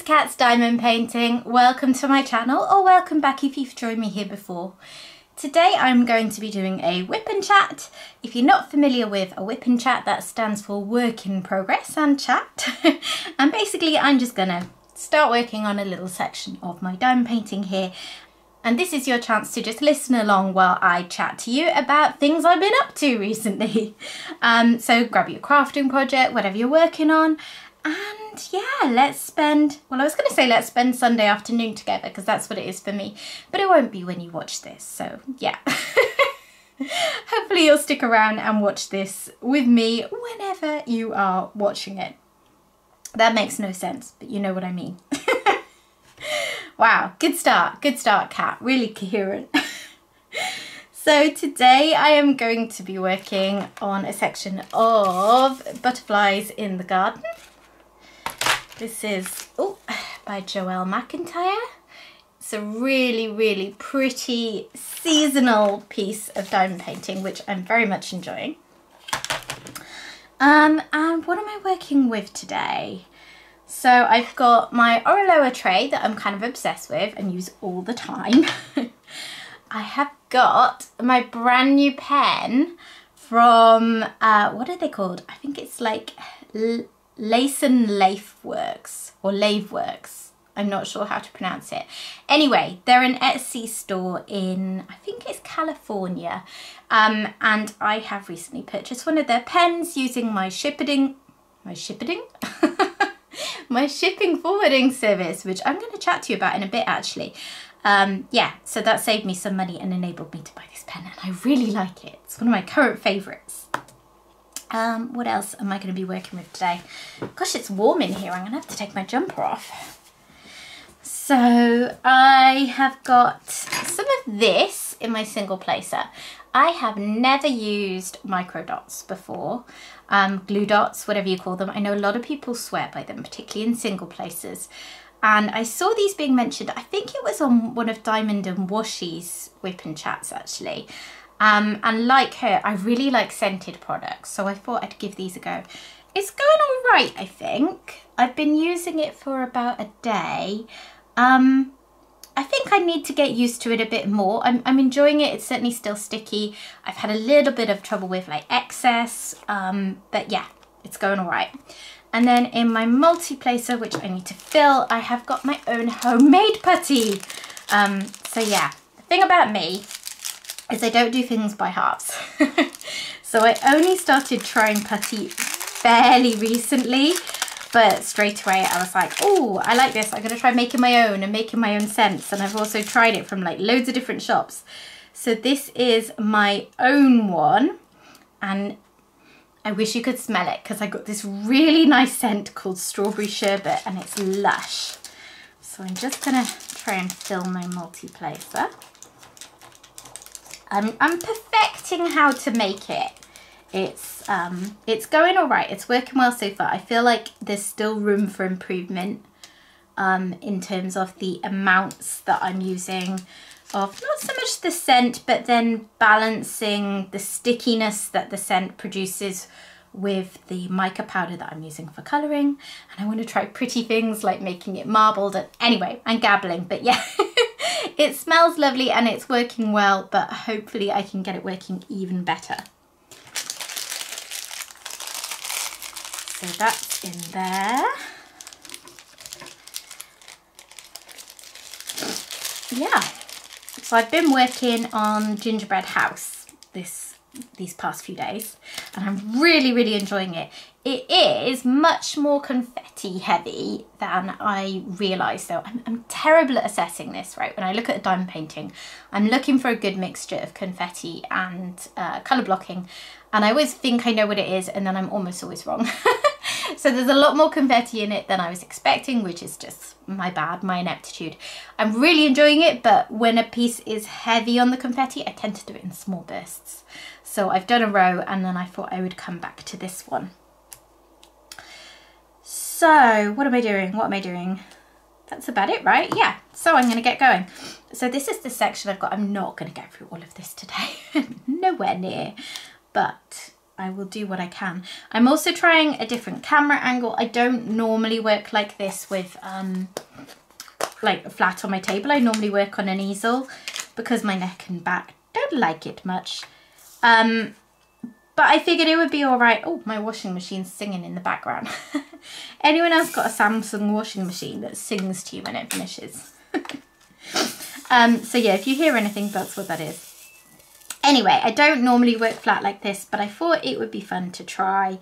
Cat's Diamond Painting. Welcome to my channel, or welcome back if you've joined me here before. Today I'm going to be doing a whip and chat. If you're not familiar with a whip and chat, that stands for work in progress and chat. And basically I'm just gonna start working on a little section of my diamond painting here. And this is your chance to just listen along while I chat to you about things I've been up to recently. So grab your crafting project, whatever you're working on. And yeah, let's spend Sunday afternoon together, because that's what it is for me. But it won't be when you watch this, so yeah. Hopefully you'll stick around and watch this with me whenever you are watching it. That makes no sense, but you know what I mean. Wow, good start, Kat, really coherent. So today I am going to be working on a section of Butterflies in the Garden. This is by Joelle McIntyre. It's a really pretty seasonal piece of diamond painting, which I'm very much enjoying. And what am I working with today? So I've got my Oroloa tray that I'm kind of obsessed with and use all the time. I have got my brand new pen from, what are they called? I think it's like Lace and Lafe Works, or Lave Works. I'm not sure how to pronounce it. Anyway, they're an Etsy store in, I think it's California. And I have recently purchased one of their pens using my shipping forwarding service, which I'm going to chat to you about in a bit actually. Yeah, so that saved me some money and enabled me to buy this pen, and I really like it. It's one of my current favourites. What else am I going to be working with today? Gosh, it's warm in here. I'm going to have to take my jumper off. So I have got some of this in my single placer. I have never used micro dots before. Glue dots, whatever you call them. I know a lot of people swear by them, particularly in single placers. And I saw these being mentioned, I think it was on one of Diamond and Washi's whip and chats actually. And like her, I really like scented products, so I thought I'd give these a go. It's going all right, I think. I've been using it for about a day. I think I need to get used to it a bit more. I'm enjoying it. It's certainly still sticky. I've had a little bit of trouble with like excess, but yeah, it's going all right. And then in my multi-placer, which I need to fill, I have got my own homemade putty. So yeah, the thing about me is I don't do things by halves. So I only started trying putty fairly recently, but straight away I was like, oh, I like this. I'm gonna try making my own and making my own scents. And I've also tried it from like loads of different shops. So this is my own one, and I wish you could smell it, because I got this really nice scent called Strawberry Sherbet, and it's lush. So I'm just gonna try and fill my multi-placer. I'm perfecting how to make it. It's going all right. It's working well so far. I feel like there's still room for improvement in terms of the amounts that I'm using of not so much the scent, but then balancing the stickiness that the scent produces with the mica powder that I'm using for colouring. And I want to try pretty things like making it marbled. And anyway, I'm gabbling, but yeah. It smells lovely and it's working well, but hopefully I can get it working even better. So that's in there. Yeah, so I've been working on Gingerbread House these past few days, and I'm really enjoying it. It is much more confetti heavy than I realised though. I'm terrible at assessing this, right? When I look at a diamond painting, I'm looking for a good mixture of confetti and colour blocking, and I always think I know what it is, and then I'm almost always wrong. So there's a lot more confetti in it than I was expecting, which is just my bad, my ineptitude. I'm really enjoying it, but when a piece is heavy on the confetti, I tend to do it in small bursts. So I've done a row, and then I thought I would come back to this one. So what am I doing? That's about it, right? Yeah, so I'm going to get going. So this is the section I've got. I'm not going to get through all of this today. Nowhere near. But I will do what I can. I'm also trying a different camera angle. I don't normally work like this with like flat on my table. I normally work on an easel because my neck and back don't like it much. But I figured it would be all right. Oh, my washing machine's singing in the background. Anyone else got a Samsung washing machine that sings to you when it finishes? So yeah, if you hear anything, that's what that is. Anyway, I don't normally work flat like this, but I thought it would be fun to try,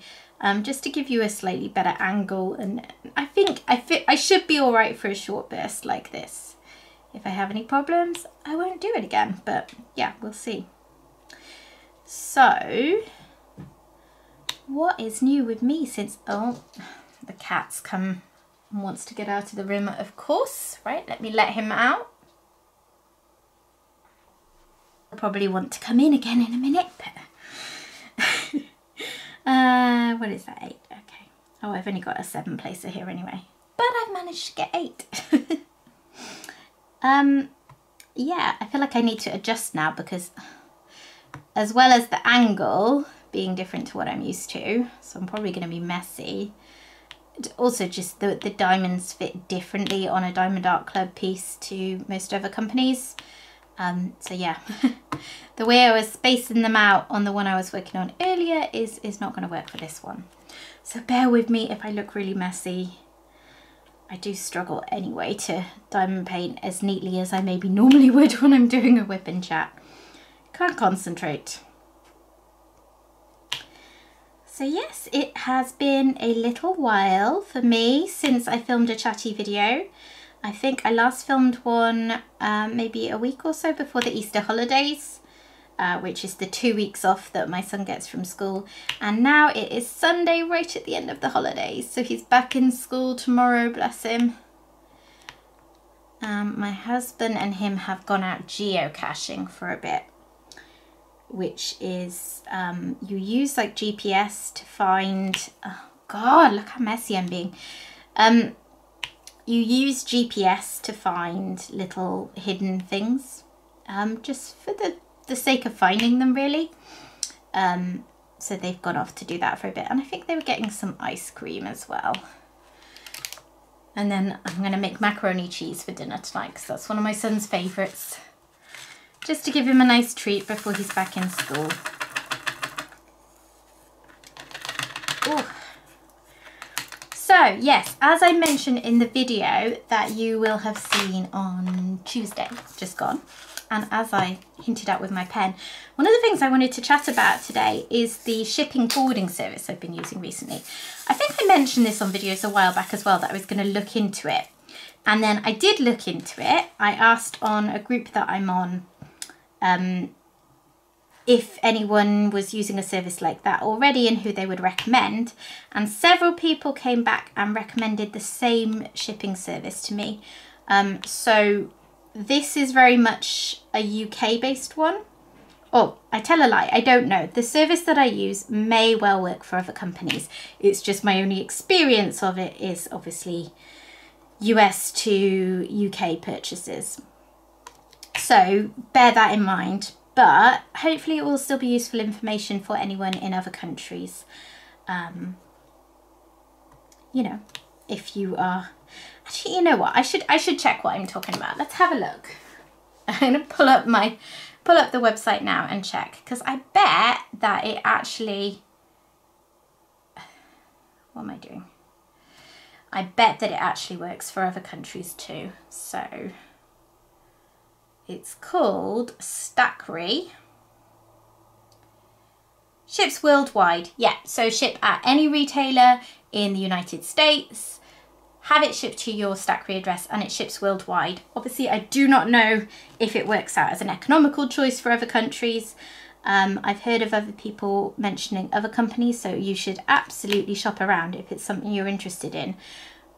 just to give you a slightly better angle. And I think I should be all right for a short burst like this. If I have any problems, I won't do it again, but yeah, we'll see. So, what is new with me since, oh, the cat's come and wants to get out of the room, of course. Right, let me let him out. He'll probably want to come in again in a minute, but what is that, 8? Okay. Oh, I've only got a 7 placer here anyway, but I've managed to get 8. Yeah, I feel like I need to adjust now because as well as the angle being different to what I'm used to, so I'm probably going to be messy. Also just the diamonds fit differently on a Diamond Art Club piece to most other companies. So yeah, the way I was spacing them out on the one I was working on earlier is not going to work for this one. So bear with me if I look really messy. I do struggle anyway to diamond paint as neatly as I maybe normally would when I'm doing a whip and chat. Can't concentrate. So yes, it has been a little while for me since I filmed a chatty video. I think I last filmed one maybe a week or so before the Easter holidays, which is the 2 weeks off that my son gets from school. And now it is Sunday right at the end of the holidays. So he's back in school tomorrow, bless him. My husband and him have gone out geocaching for a bit, which is you use like GPS to find, oh God, look how messy I'm being. You use GPS to find little hidden things, just for the sake of finding them really. So they've gone off to do that for a bit, and I think they were getting some ice cream as well. And then I'm going to make macaroni cheese for dinner tonight because that's one of my son's favourites. Just to give him a nice treat before he's back in school. Ooh. So yes, as I mentioned in the video that you will have seen on Tuesday, just gone, and as I hinted at with my pen, one of the things I wanted to chat about today is the shipping forwarding service I've been using recently. I think I mentioned this on videos a while back as well, that I was going to look into it. And then I did look into it. I asked on a group that I'm on if anyone was using a service like that already and who they would recommend. And several people came back and recommended the same shipping service to me. So this is very much a UK based one. Oh, I tell a lie, I don't know. The service that I use may well work for other companies. It's just my only experience of it is obviously US to UK purchases. So bear that in mind, but hopefully it will still be useful information for anyone in other countries. You know, if you are, actually, you know what, I should check what I'm talking about. Let's have a look. I'm gonna pull up the website now and check, because I bet that it actually, what am I doing? I bet that it actually works for other countries too. So it's called Stackry. Ships worldwide. Yeah, so ship at any retailer in the United States. Have it shipped to your Stackry address, and it ships worldwide. Obviously, I do not know if it works out as an economical choice for other countries. I've heard of other people mentioning other companies, so you should absolutely shop around if it's something you're interested in.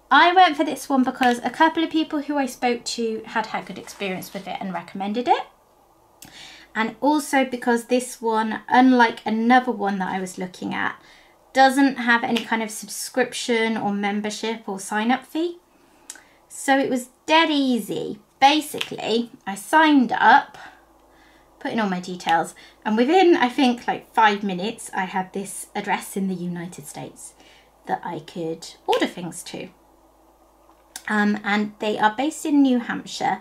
I went for this one because a couple of people who I spoke to had good experience with it and recommended it. And also because this one, unlike another one that I was looking at, doesn't have any kind of subscription or membership or sign-up fee. So it was dead easy. Basically, I signed up put in all my details, and within, I think, like 5 minutes, I had this address in the United States that I could order things to. And they are based in New Hampshire,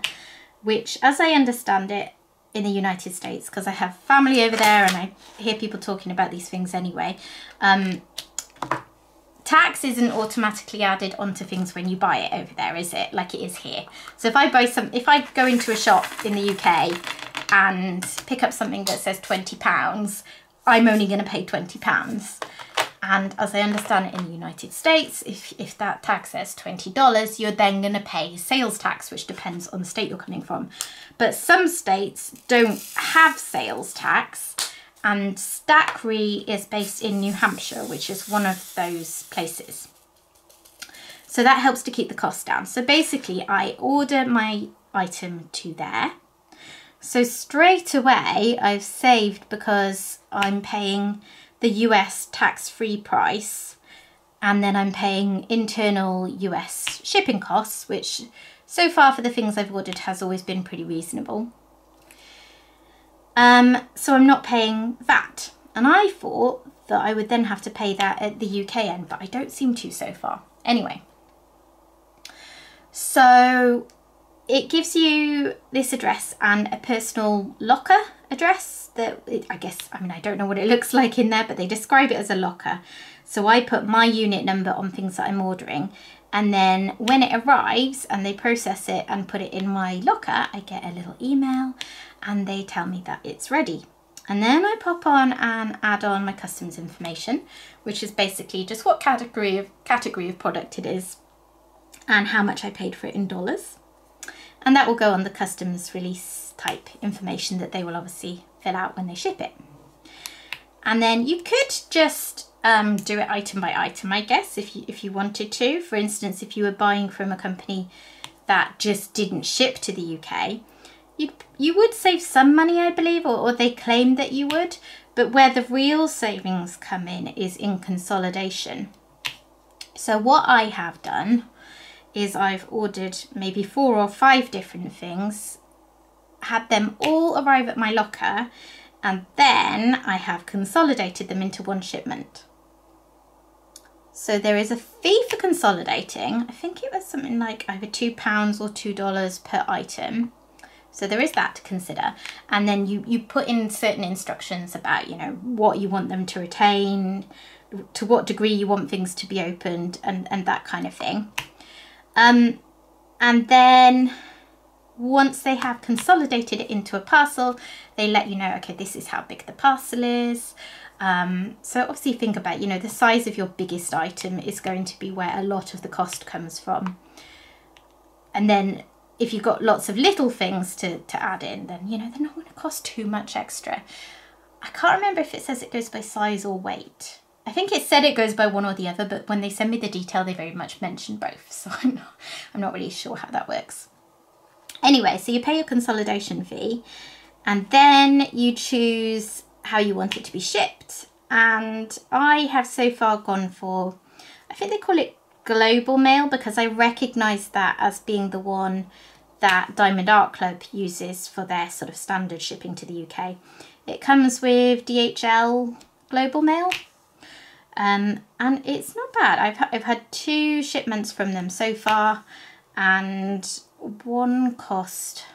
which, as I understand it, in the United States, because I have family over there and I hear people talking about these things anyway, tax isn't automatically added onto things when you buy it over there, is it? Like it is here. So if I go into a shop in the UK and pick up something that says £20, I'm only going to pay £20. And as I understand it in the United States, if that tax says $20, you're then going to pay sales tax, which depends on the state you're coming from. But some states don't have sales tax, and Stackry is based in New Hampshire, which is one of those places. So that helps to keep the cost down. So basically, I order my item to there. So straight away, I've saved because I'm paying the US tax-free price, and then I'm paying internal US shipping costs, which so far for the things I've ordered has always been pretty reasonable. So I'm not paying VAT, and I thought that I would then have to pay that at the UK end, but I don't seem to so far. Anyway, so it gives you this address and a personal locker address that I don't know what it looks like in there, but they describe it as a locker. So I put my unit number on things that I'm ordering, and then when it arrives and they process it and put it in my locker, I get a little email and they tell me that it's ready. And then I pop on and add on my customs information, which is basically just what category of product it is and how much I paid for it in dollars. And that will go on the customs release type information that they will obviously fill out when they ship it. And then you could just do it item by item, I guess, if you wanted to. For instance, if you were buying from a company that just didn't ship to the UK, you would save some money, I believe, or they claim that you would. But where the real savings come in is in consolidation. So what I have done is I've ordered maybe 4 or 5 different things, had them all arrive at my locker, and then I have consolidated them into one shipment. So there is a fee for consolidating. I think it was something like either £2 or $2 per item. So there is that to consider. And then you put in certain instructions about, you know, what you want them to retain, to what degree you want things to be opened, and that kind of thing. And then once they have consolidated it into a parcel, they let you know, okay, this is how big the parcel is. So obviously think about, you know, the size of your biggest item is going to be where a lot of the cost comes from. And then if you've got lots of little things to add in, then, you know, they're not going to cost too much extra. I can't remember if it says it goes by size or weight. I think it said it goes by one or the other, but when they send me the detail, they very much mention both. So I'm not really sure how that works. Anyway, so you pay your consolidation fee, and then you choose how you want it to be shipped. And I have so far gone for, I think they call it global mail, because I recognise that as being the one that Diamond Art Club uses for their sort of standard shipping to the UK. It comes with DHL global mail. And it's not bad. I've had 2 shipments from them so far, and one cost,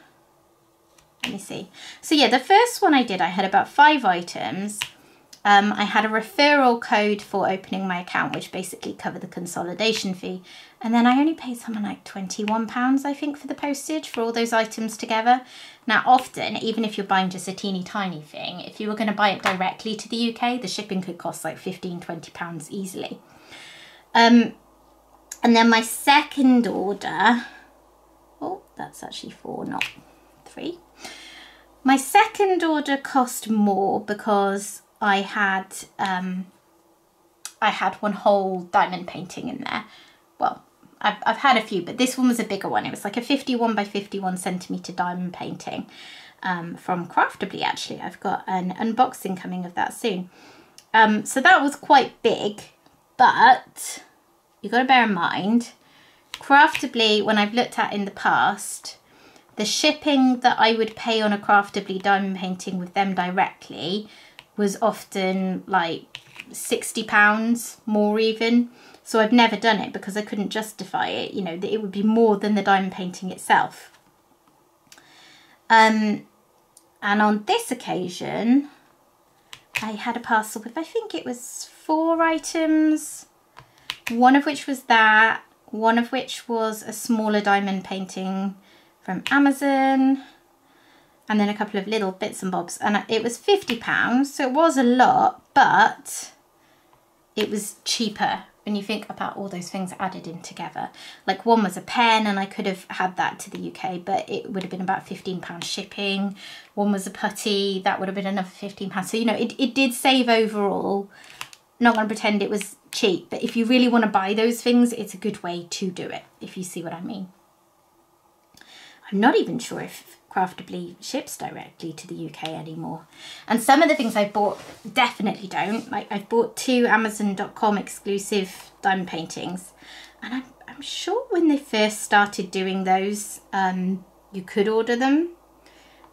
let me see. So yeah, the first one I did, I had about 5 items. I had a referral code for opening my account, which basically covered the consolidation fee. And then I only paid something like £21, I think, for the postage for all those items together. Now, often, even if you're buying just a teeny tiny thing, if you were going to buy it directly to the UK, the shipping could cost like £15, £20 easily. And then my second order, oh, that's actually 4, not 3. My second order cost more because I had one whole diamond painting in there. Well, I've had a few, but this one was a bigger one. It was like a 51 by 51 centimetre diamond painting from Craftably, actually. I've got an unboxing coming of that soon. So that was quite big, but you've got to bear in mind, Craftably, when I've looked at in the past, The shipping that I would pay on a Craftably diamond painting with them directly was often like £60 more even. So I've never done it because I couldn't justify it, you know, that it would be more than the diamond painting itself. And on this occasion, I had a parcel with, I think it was 4 items, one of which was that, one of which was a smaller diamond painting from Amazon, and then a couple of little bits and bobs, and it was £50, so it was a lot, but it was cheaper when you think about all those things added in together. Like one was a pen, and I could have had that to the UK, but it would have been about £15 shipping. One was a putty, that would have been another £15. So, you know, it did save overall. Not going to pretend it was cheap, but if you really want to buy those things, it's a good way to do it, if you see what I mean. I'm not even sure if Craftably ships directly to the UK anymore. And some of the things I bought definitely don't. Like I've bought 2 Amazon.com exclusive diamond paintings, and I'm sure when they first started doing those, you could order them,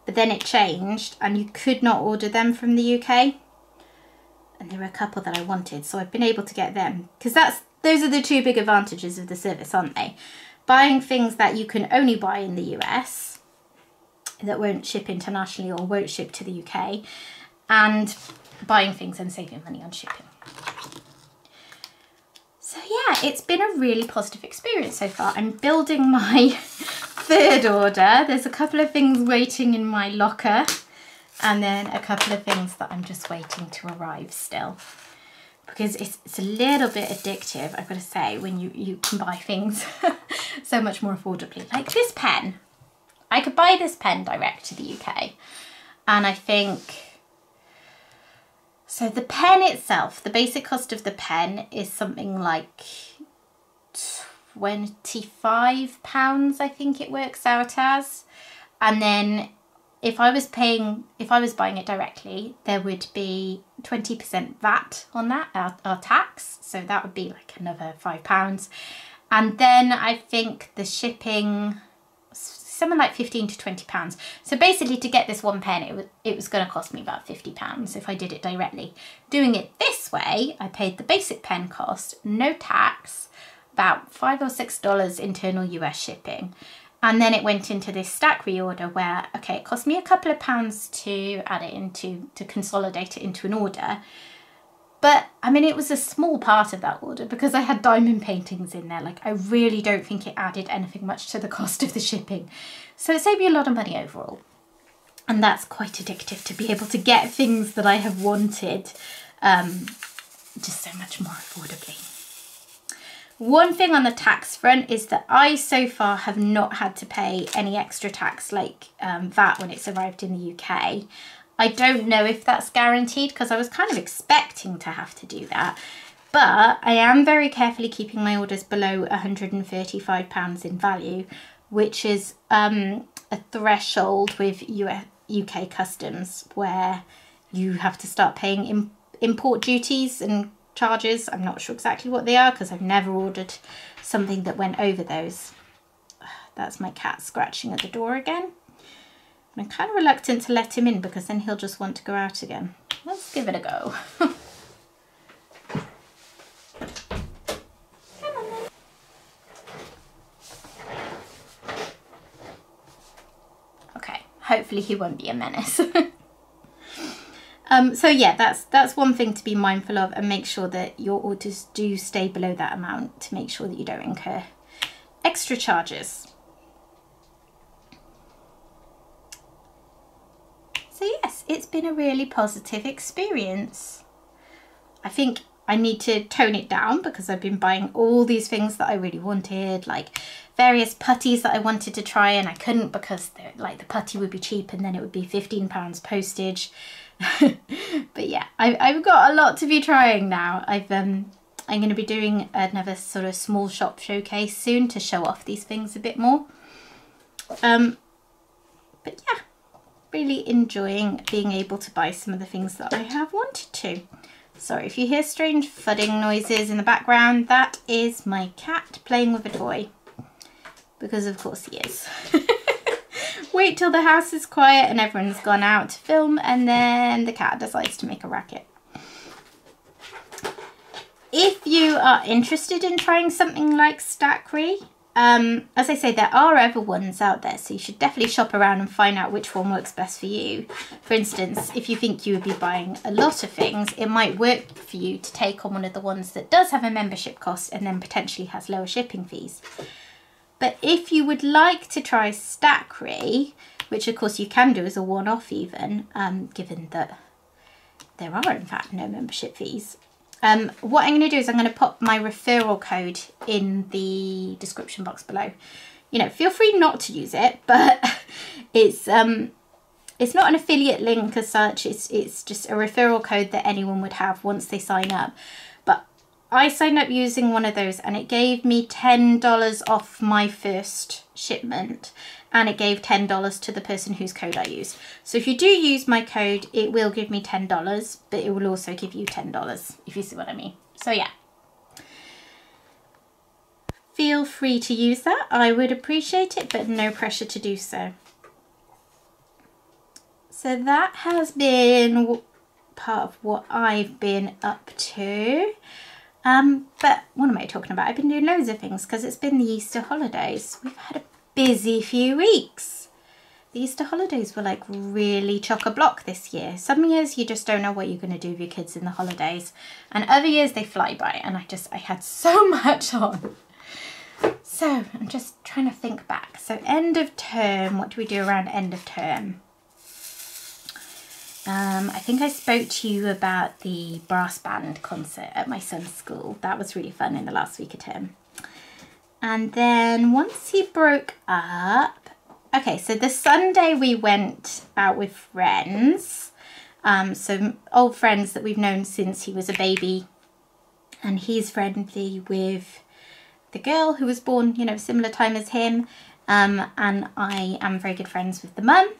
but then it changed and you could not order them from the UK. And there were a couple that I wanted, so I've been able to get them, because those are the 2 big advantages of the service, aren't they? Buying things that you can only buy in the US, that won't ship internationally or won't ship to the UK, and buying things and saving money on shipping. So yeah, it's been a really positive experience so far. I'm building my 3rd order. There's a couple of things waiting in my locker, and then a couple of things that I'm just waiting to arrive still. Because it's a little bit addictive, I've got to say, when you can buy things so much more affordably. Like this pen. I could buy this pen direct to the UK, and I think, so the pen itself, the basic cost of the pen is something like £25, I think it works out as. And then if I was buying it directly, there would be 20% VAT on that, our tax. So that would be like another £5. And then I think the shipping, something like £15 to £20. So basically, to get this one pen, it was going to cost me about £50 if I did it directly. Doing it this way, I paid the basic pen cost, no tax, about $5 or $6 internal US shipping. And then it went into this Stackry order where, okay, it cost me a couple of pounds to add it into, to consolidate it into an order. But I mean, it was a small part of that order because I had diamond paintings in there. Like, I really don't think it added anything much to the cost of the shipping. So it saved me a lot of money overall. And that's quite addictive, to be able to get things that I have wanted just so much more affordably. One thing on the tax front is that I so far have not had to pay any extra tax like VAT when it's arrived in the UK. I don't know if that's guaranteed, because I was kind of expecting to have to do that. But I am very carefully keeping my orders below £135 in value, which is a threshold with UK customs where you have to start paying import duties and charges. I'm not sure exactly what they are because I've never ordered something that went over those. That's my cat scratching at the door again. I'm kind of reluctant to let him in because then he'll just want to go out again. Let's give it a go. Come on then. Okay, hopefully he won't be a menace. So yeah, that's one thing to be mindful of, and make sure that your orders do stay below that amount to make sure that you don't incur extra charges. So yes, it's been a really positive experience. I think I need to tone it down because I've been buying all these things that I really wanted, like various putties that I wanted to try and I couldn't because like the putty would be cheap and then it would be £15 postage. But yeah, I've got a lot to be trying now. I'm going to be doing another sort of small shop showcase soon to show off these things a bit more. But yeah, really enjoying being able to buy some of the things that I have wanted to. Sorry if you hear strange thudding noises in the background, that is my cat playing with a toy, because of course he is. wait till the house is quiet and everyone's gone out to film, and then the cat decides to make a racket. If you are interested in trying something like Stackry, as I say, there are other ones out there, so you should definitely shop around and find out which one works best for you. For instance, if you think you would be buying a lot of things, it might work for you to take on one of the ones that does have a membership cost and then potentially has lower shipping fees. But if you would like to try Stackry, which of course you can do as a one-off even, given that there are in fact no membership fees, what I'm going to do is I'm going to pop my referral code in the description box below. You know, feel free not to use it, but it's not an affiliate link as such. It's just a referral code that anyone would have once they sign up. But I signed up using one of those and it gave me $10 off my first shipment. And it gave $10 to the person whose code I used. So if you do use my code, it will give me $10, but it will also give you $10, if you see what I mean. So yeah. Feel free to use that. I would appreciate it, but no pressure to do so. So that has been part of what I've been up to. But what am I talking about? I've been doing loads of things because it's been the Easter holidays. We've had a busy few weeks. The Easter holidays were like really chock-a-block this year. Some years you just don't know what you're going to do with your kids in the holidays, and other years they fly by, and I had so much on. So I'm just trying to think back. So end of term, what do we do around end of term? I think I spoke to you about the brass band concert at my son's school. That was really fun in the last week of term. And then once he broke up, okay, so the Sunday we went out with friends, so old friends that we've known since he was a baby, and he's friendly with the girl who was born, you know, similar time as him, and I am very good friends with the mum,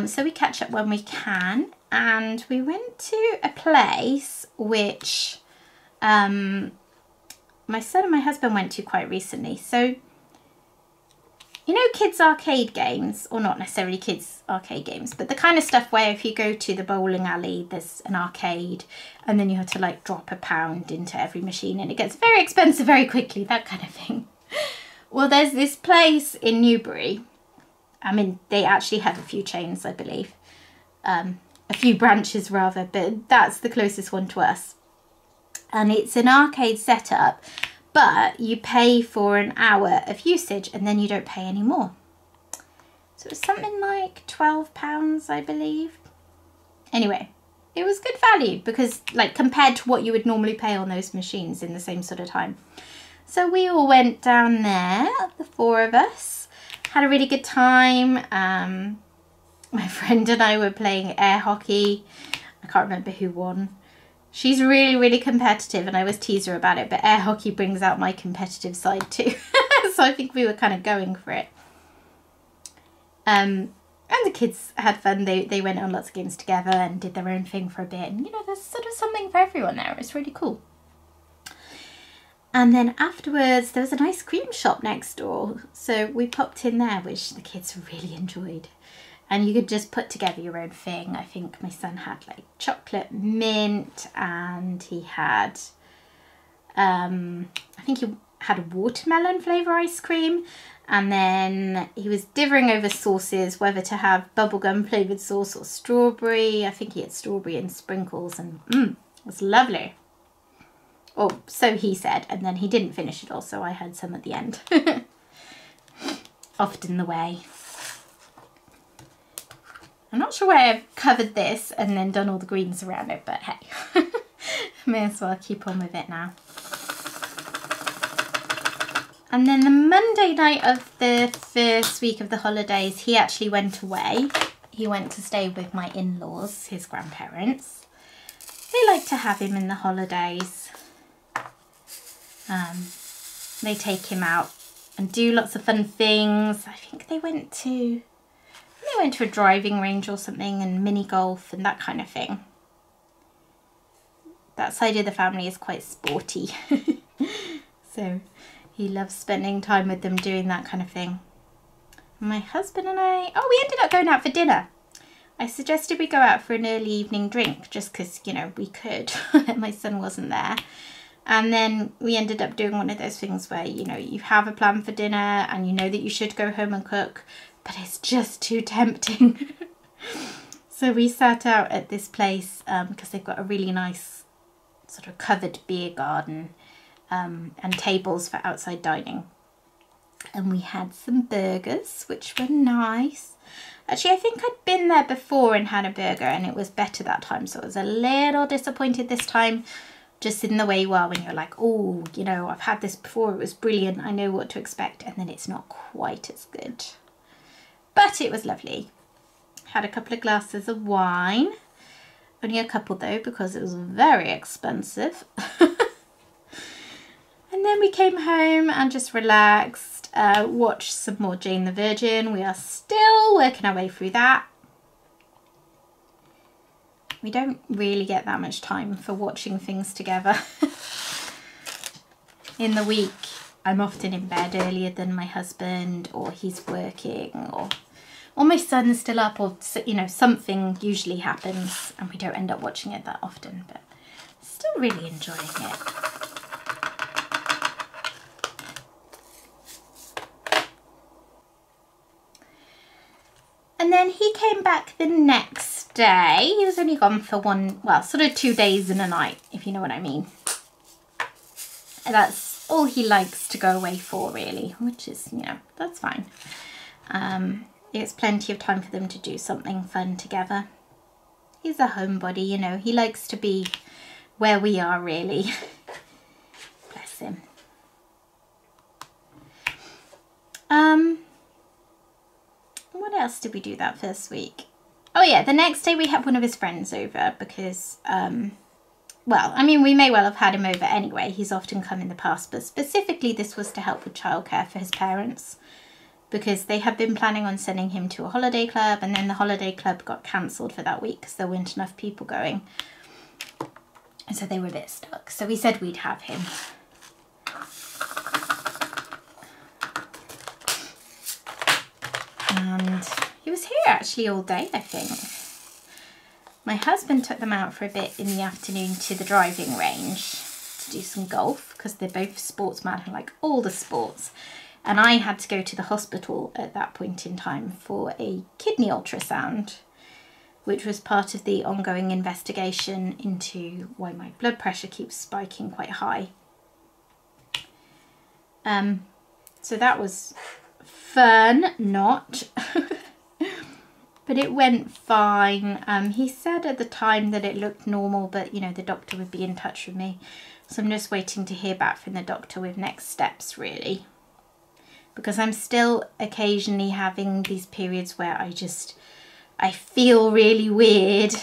so we catch up when we can, and we went to a place which my son and my husband went to quite recently. So, you know, kids arcade games, or not necessarily kids arcade games, but the kind of stuff where if you go to the bowling alley, there's an arcade and then you have to like drop £1 into every machine and it gets very expensive very quickly, that kind of thing. Well, there's this place in Newbury. I mean, they actually have a few chains, I believe. A few branches rather, but that's the closest one to us. And it's an arcade setup, but you pay for an hour of usage and then you don't pay any more. So it was something like £12, I believe. Anyway, it was good value because, like, compared to what you would normally pay on those machines in the same sort of time. So we all went down there, the four of us, had a really good time. My friend and I were playing air hockey. I can't remember who won. She's really, really competitive and I always tease her about it, but air hockey brings out my competitive side too. So I think we were kind of going for it. And the kids had fun. They went on lots of games together and did their own thing for a bit. And, you know, there's sort of something for everyone there. It's really cool. And then afterwards, there was an ice cream shop next door. So we popped in there, which the kids really enjoyed. And you could just put together your own thing. I think my son had like chocolate mint and he had, I think he had a watermelon flavour ice cream. And then he was dithering over sauces, whether to have bubblegum flavoured sauce or strawberry. I think he had strawberry and sprinkles and it was lovely. Or so he said, and then he didn't finish it all, so I had some at the end. Often the way. I'm not sure why I've covered this and then done all the greens around it, but hey, may as well keep on with it now. And then the Monday night of the first week of the holidays, he actually went away. He went to stay with my in-laws, his grandparents. They like to have him in the holidays. They take him out and do lots of fun things. I think they went to a driving range or something and mini golf and that kind of thing. That side of the family is quite sporty. So he loves spending time with them doing that kind of thing. My husband and I, oh, we ended up going out for dinner. I suggested we go out for an early evening drink just because, you know, we could. My son wasn't there. And then we ended up doing one of those things where, you know, you have a plan for dinner and you know that you should go home and cook, but it's just too tempting. So we sat out at this place because they've got a really nice sort of covered beer garden and tables for outside dining. And we had some burgers, which were nice. Actually, I think I'd been there before and had a burger and it was better that time. So I was a little disappointed this time, just in the way you are when you're like, oh, you know, I've had this before. It was brilliant. I know what to expect. And then it's not quite as good. But it was lovely. Had a couple of glasses of wine. Only a couple though, because it was very expensive. And then we came home and just relaxed, watched some more Jane the Virgin. We are still working our way through that. We don't really get that much time for watching things together. In the week, I'm often in bed earlier than my husband, or he's working, or my son's still up, or, you know, something usually happens and we don't end up watching it that often, but still really enjoying it. And then he came back the next day. He was only gone for one, well, sort of 2 days and a night, if you know what I mean. And that's all he likes to go away for, really, which is, you know, that's fine. It's plenty of time for them to do something fun together. He's a homebody, you know. He likes to be where we are, really. Bless him. What else did we do that first week? Oh yeah, the next day we had one of his friends over because, well, I mean, we may well have had him over anyway. He's often come in the past, but specifically this was to help with childcare for his parents because they had been planning on sending him to a holiday club, and then the holiday club got cancelled for that week because there weren't enough people going. And so they were a bit stuck. So we said we'd have him. And he was here actually all day, I think. My husband took them out for a bit in the afternoon to the driving range to do some golf because they're both sportsmen and like all the sports. And I had to go to the hospital at that point in time for a kidney ultrasound, which was part of the ongoing investigation into why my blood pressure keeps spiking quite high. So that was fun, not, but it went fine. He said at the time that it looked normal, but you know, the doctor would be in touch with me. So I'm just waiting to hear back from the doctor with next steps, really. Because I'm still occasionally having these periods where I feel really weird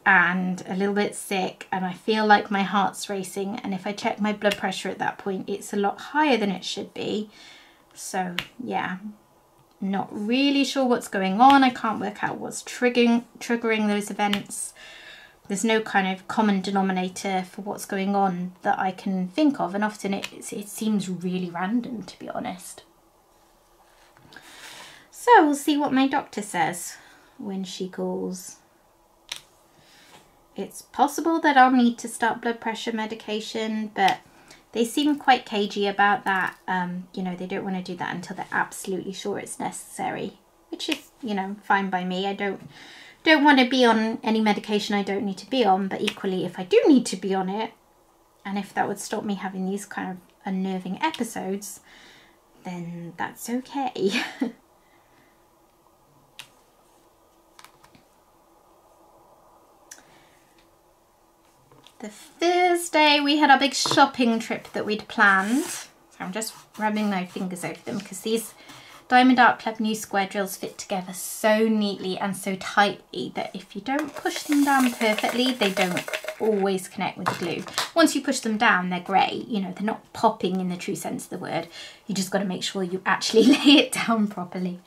and a little bit sick, and I feel like my heart's racing, and if I check my blood pressure at that point, it's a lot higher than it should be. So yeah, not really sure what's going on. I can't work out what's triggering those events. There's no kind of common denominator for what's going on that I can think of, and often it seems really random, to be honest. So we'll see what my doctor says when she calls. It's possible that I'll need to start blood pressure medication, but they seem quite cagey about that. You know, they don't want to do that until they're absolutely sure it's necessary, which is, you know, fine by me. I don't want to be on any medication I don't need to be on, but equally, if I do need to be on it, and if that would stop me having these kind of unnerving episodes, then that's okay. The Thursday we had our big shopping trip that we'd planned. So I'm just rubbing my fingers over them because these Diamond Art Club new square drills fit together so neatly and so tightly that if you don't push them down perfectly, they don't always connect with the glue. Once you push them down, they're great. You know, they're not popping in the true sense of the word. You just got to make sure you actually lay it down properly.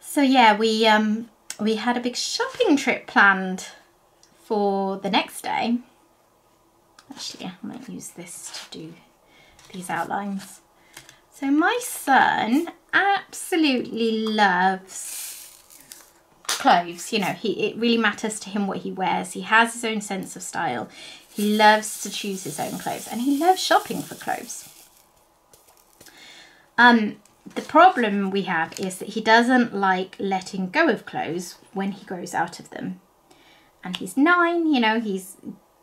So yeah, we had a big shopping trip planned for the next day. Actually, I might use this to do these outlines. So my son absolutely loves clothes. You know, it really matters to him what he wears. He has his own sense of style. He loves to choose his own clothes, and he loves shopping for clothes. The problem we have is that he doesn't like letting go of clothes when he grows out of them. And he's 9, you know, he's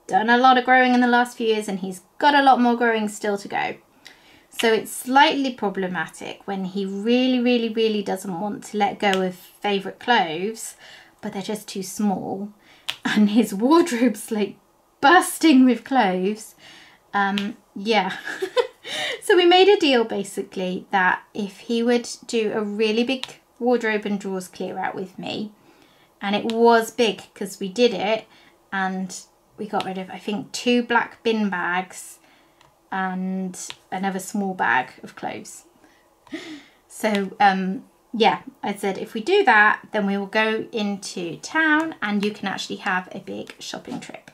done a lot of growing in the last few years, and he's got a lot more growing still to go. So it's slightly problematic when he really doesn't want to let go of favourite clothes, but they're just too small. And his wardrobe's like bursting with clothes. Yeah. So we made a deal basically that if he would do a really big wardrobe and drawers clear out with me, and it was big because we did it, and we got rid of, I think, 2 black bin bags and another small bag of clothes. So yeah, I said if we do that, then we will go into town and you can actually have a big shopping trip.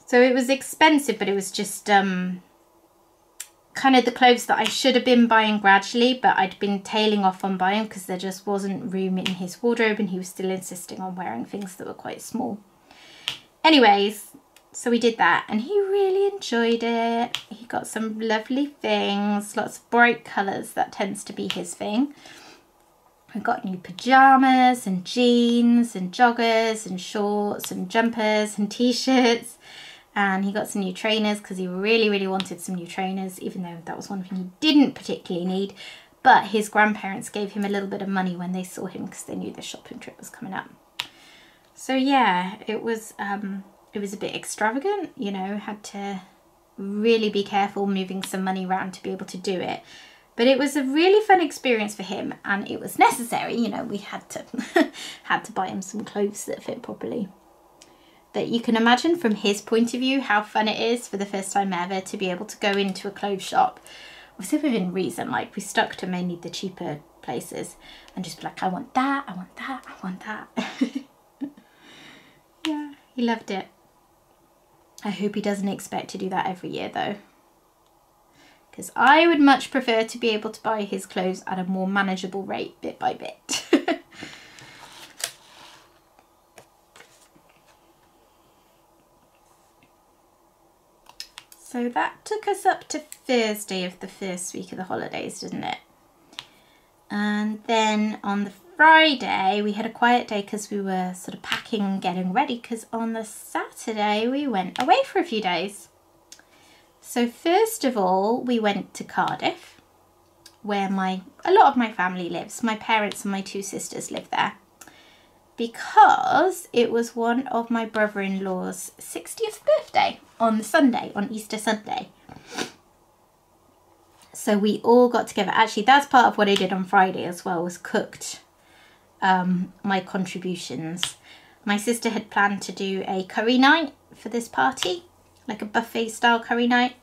So it was expensive, but it was just kind of the clothes that I should have been buying gradually, but I'd been tailing off on buying because there just wasn't room in his wardrobe, and he was still insisting on wearing things that were quite small. Anyways, so we did that, and he really enjoyed it. He got some lovely things, lots of bright colours. That tends to be his thing. We got new pyjamas and jeans and joggers and shorts and jumpers and t-shirts. And he got some new trainers because he really wanted some new trainers, even though that was one thing he didn't particularly need. But his grandparents gave him a little bit of money when they saw him because they knew the shopping trip was coming up. So yeah, it was a bit extravagant, you know, had to really be careful moving some money around to be able to do it. But it was a really fun experience for him, and it was necessary, you know, we had to had to buy him some clothes that fit properly. But you can imagine from his point of view how fun it is for the first time ever to be able to go into a clothes shop, obviously within reason, like we stuck to mainly the cheaper places, and just be like, I want that, I want that, I want that. Yeah, he loved it. I hope he doesn't expect to do that every year though, because I would much prefer to be able to buy his clothes at a more manageable rate bit by bit. So that took us up to Thursday of the first week of the holidays, didn't it? And then on the Friday we had a quiet day because we were sort of packing and getting ready, because on the Saturday we went away for a few days. So first of all we went to Cardiff, where a lot of my family lives. My parents and my 2 sisters live there, because it was one of my brother-in-law's 60th birthday on the Sunday, on Easter Sunday. So we all got together. Actually, that's part of what I did on Friday as well, was cooked my contributions. My sister had planned to do a curry night for this party, like a buffet style curry night.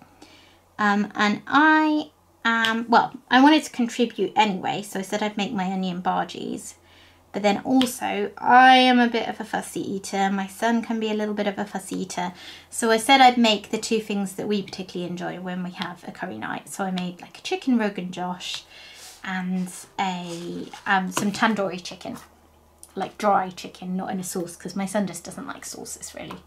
And I wanted to contribute anyway, so I said I'd make my onion bhajis. But then also, I am a bit of a fussy eater. My son can be a little bit of a fussy eater. So I said I'd make the 2 things that we particularly enjoy when we have a curry night. So I made like a chicken Rogan Josh and some tandoori chicken. Like dry chicken, not in a sauce, because my son just doesn't like sauces really.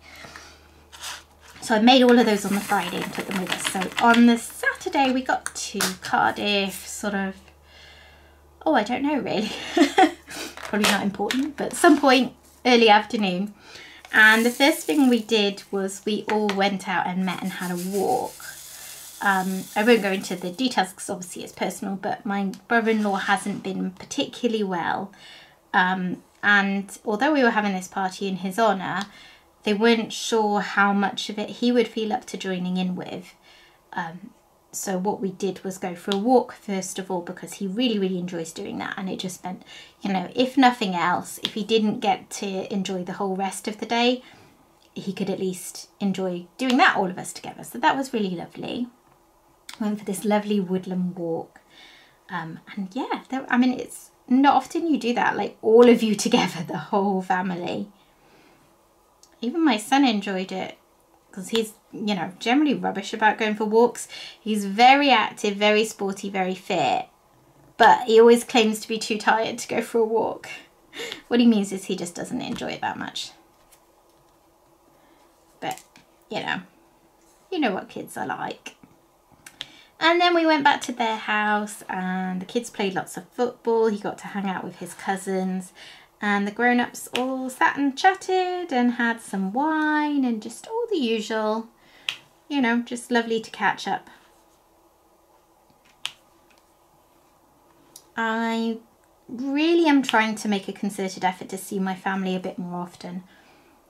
So I made all of those on the Friday and took them with us. So on the Saturday we got to Cardiff, sort of, oh, I don't know really. Probably not important, but at some point early afternoon. And the first thing we did was we all went out and met and had a walk. I won't go into the details because obviously it's personal, but my brother-in-law hasn't been particularly well. And although we were having this party in his honour, they weren't sure how much of it he would feel up to joining in with. So what we did was go for a walk first of all, because he really enjoys doing that, and it just meant, you know, if nothing else, if he didn't get to enjoy the whole rest of the day, he could at least enjoy doing that, all of us together. So that was really lovely. Went for this lovely woodland walk, and yeah, I mean, it's not often you do that, like all of you together, the whole family. Even my son enjoyed it. because he's, you know, generally rubbish about going for walks. He's very active, very sporty, very fit, but he always claims to be too tired to go for a walk. What he means is he just doesn't enjoy it that much. But, you know what kids are like. And then we went back to their house and the kids played lots of football. He got to hang out with his cousins and the grown-ups all sat and chatted and had some wine and just all the usual, you know, just lovely to catch up. I really am trying to make a concerted effort to see my family a bit more often.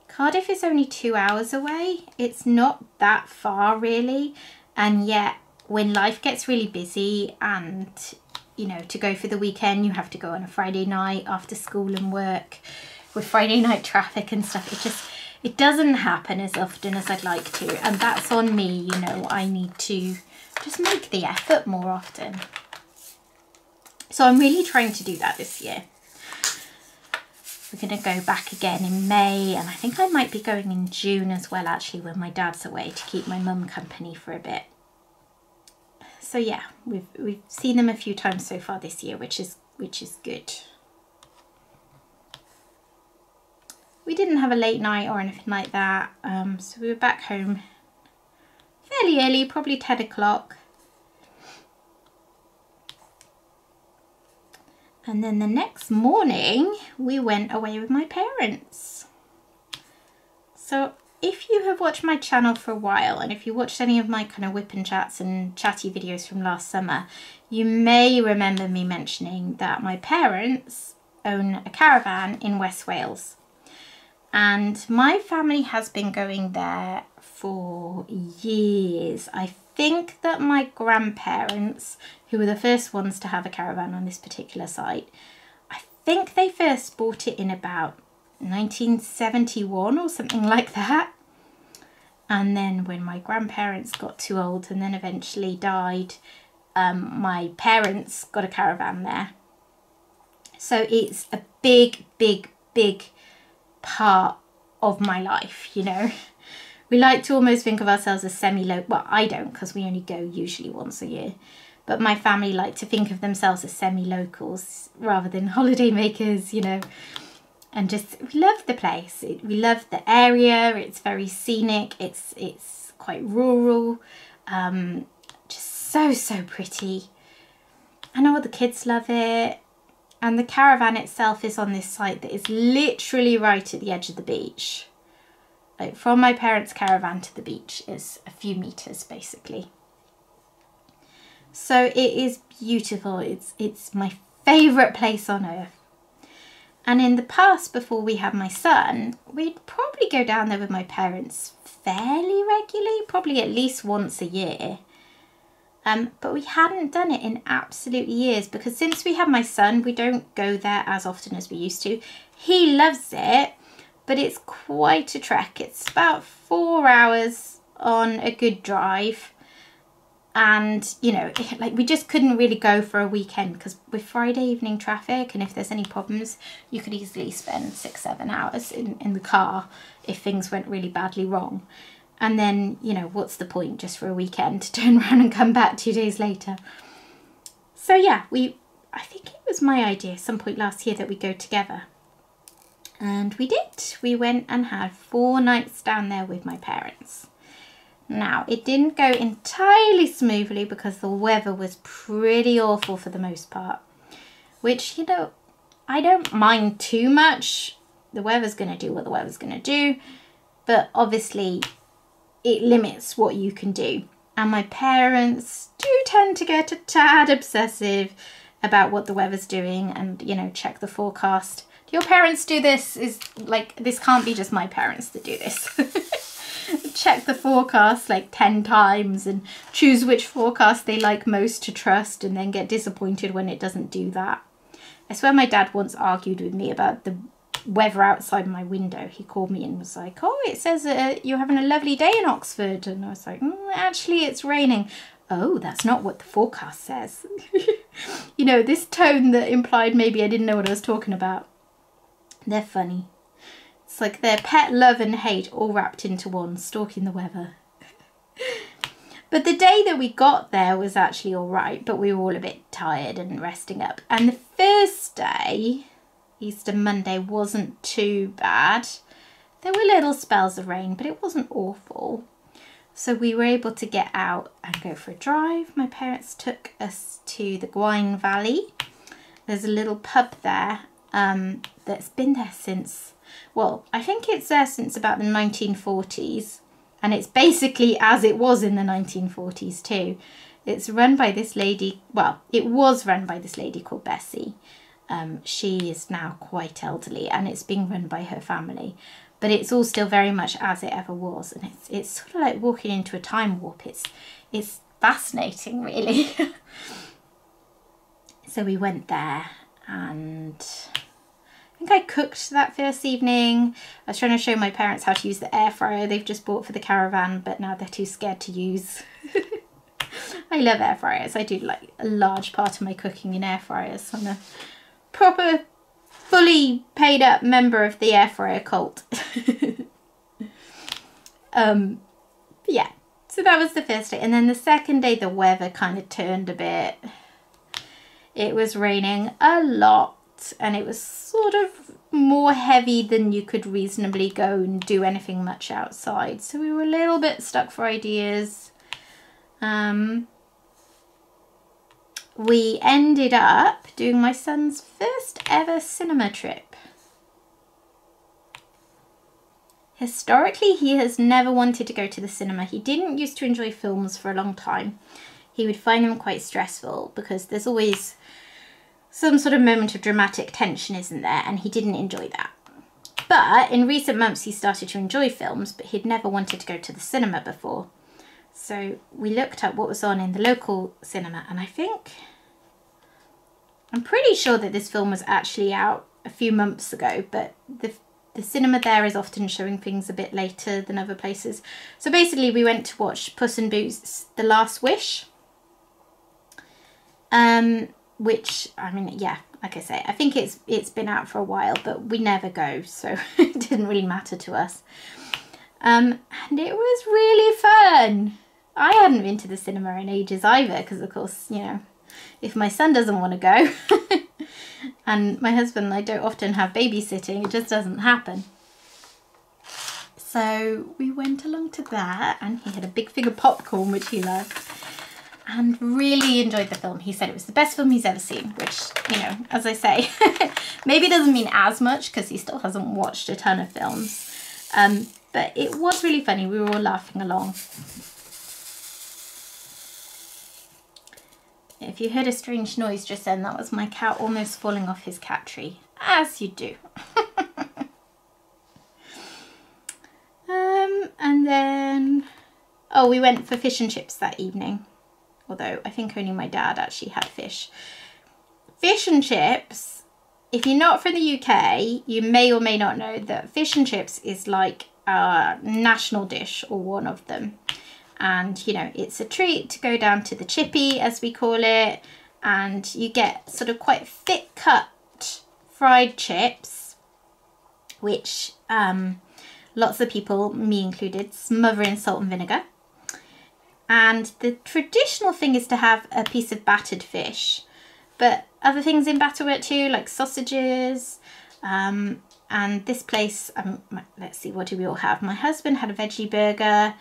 Cardiff is only 2 hours away. It's not that far really, and yet when life gets really busy and, you know, to go for the weekend you have to go on a Friday night after school and work with Friday night traffic and stuff. It doesn't happen as often as I'd like to, and that's on me, you know. I need to just make the effort more often. So I'm really trying to do that this year. We're going to go back again in May, and I think I might be going in June as well, actually, when my dad's away, to keep my mum company for a bit. So yeah, we've seen them a few times so far this year, which is good. We didn't have a late night or anything like that, so we were back home fairly early, probably 10 o'clock. And then the next morning we went away with my parents. So if you have watched my channel for a while, and if you watched any of my kind of whip and chats and chatty videos from last summer, you may remember me mentioning that my parents own a caravan in West Wales. And my family has been going there for years. I think that my grandparents, who were the first ones to have a caravan on this particular site, I think they first bought it in about 1971 or something like that. And then when my grandparents got too old and then eventually died, my parents got a caravan there. So it's a big, big, big part of my life, you know. We like to almost think of ourselves as semi-local. Well, I don't, because we only go usually once a year. But my family like to think of themselves as semi-locals rather than holiday makers, you know. And just, we love the place. We love the area. It's very scenic. It's quite rural. Just so pretty. I know all the kids love it. And the caravan itself is on this site that is literally right at the edge of the beach. Like from my parents' caravan to the beach is a few meters basically. So it is beautiful. It's my favourite place on earth. And in the past, before we had my son, we'd probably go down there with my parents fairly regularly, probably at least once a year. But we hadn't done it in absolute years, because since we had my son, we don't go there as often as we used to. He loves it, but it's quite a trek. It's about 4 hours on a good drive. And, you know, like we just couldn't really go for a weekend, because with Friday evening traffic, and if there's any problems, you could easily spend 6-7 hours in the car if things went really badly wrong. And then, you know, what's the point just for a weekend to turn around and come back 2 days later? So yeah, I think it was my idea at some point last year that we go together. And we did. We went and had 4 nights down there with my parents. Now, it didn't go entirely smoothly because the weather was pretty awful for the most part. Which, you know, I don't mind too much. The weather's going to do what the weather's going to do. But obviously, it limits what you can do. And my parents do tend to get a tad obsessive about what the weather's doing and, you know, check the forecast. Do your parents do this? Is like, this can't be just my parents that do this. Check the forecast like 10 times and choose which forecast they like most to trust, and then get disappointed when it doesn't do that. I swear my dad once argued with me about the weather outside my window. He called me and was like, oh, it says you're having a lovely day in Oxford. And I was like, actually it's raining. Oh, that's not what the forecast says. You know, this tone that implied maybe I didn't know what I was talking about. They're funny. It's like their pet love and hate all wrapped into one, stalking the weather. But the day that we got there was actually all right, but we were all a bit tired and resting up. And the first day, Easter Monday, wasn't too bad. There were little spells of rain, but it wasn't awful. So we were able to get out and go for a drive. My parents took us to the Gwaun Valley. There's a little pub there that's been there since, well, I think it's there since about the 1940s. And it's basically as it was in the 1940s too. It's run by this lady, well, it was run by this lady called Bessie. She is now quite elderly and it's being run by her family. But it's all still very much as it ever was. And it's sort of like walking into a time warp. It's fascinating, really. So we went there and I think I cooked that first evening. I was trying to show my parents how to use the air fryer they've just bought for the caravan, but now they're too scared to use. I love air fryers. I do like a large part of my cooking in air fryers. I'm a proper, fully paid up member of the air fryer cult. Yeah, so that was the first day. And then the second day, the weather kind of turned a bit. It was raining a lot. And it was sort of more heavy than you could reasonably go and do anything much outside. So we were a little bit stuck for ideas. We ended up doing my son's first ever cinema trip. Historically, he has never wanted to go to the cinema. He didn't used to enjoy films for a long time. He would find them quite stressful because there's always some sort of moment of dramatic tension, isn't there? And he didn't enjoy that. But in recent months, he started to enjoy films, but he'd never wanted to go to the cinema before. So we looked up what was on in the local cinema, and I'm pretty sure that this film was actually out a few months ago, but the cinema there is often showing things a bit later than other places. So basically we went to watch Puss in Boots: The Last Wish. Which, I mean, yeah, like I say, I think it's been out for a while, but we never go, so it didn't really matter to us. And it was really fun. I hadn't been to the cinema in ages either, because of course, you know, if my son doesn't want to go, and my husband and I don't often have babysitting, it just doesn't happen. So we went along to that, and he had a big thing of popcorn, which he loved. And really enjoyed the film. He said it was the best film he's ever seen, which, you know, as I say, maybe doesn't mean as much because he still hasn't watched a ton of films. But it was really funny. We were all laughing along. If you heard a strange noise just then, that was my cat almost falling off his cat tree, as you do. And then, oh, we went for fish and chips that evening. Although I think only my dad actually had fish. Fish and chips, if you're not from the UK, you may or may not know that fish and chips is like a national dish, or one of them. And, you know, it's a treat to go down to the chippy, as we call it, and you get sort of quite thick cut fried chips, which lots of people, me included, smother in salt and vinegar. And the traditional thing is to have a piece of battered fish, but other things in batter work too, like sausages. And this place, let's see, what do we all have? My husband had a veggie burger.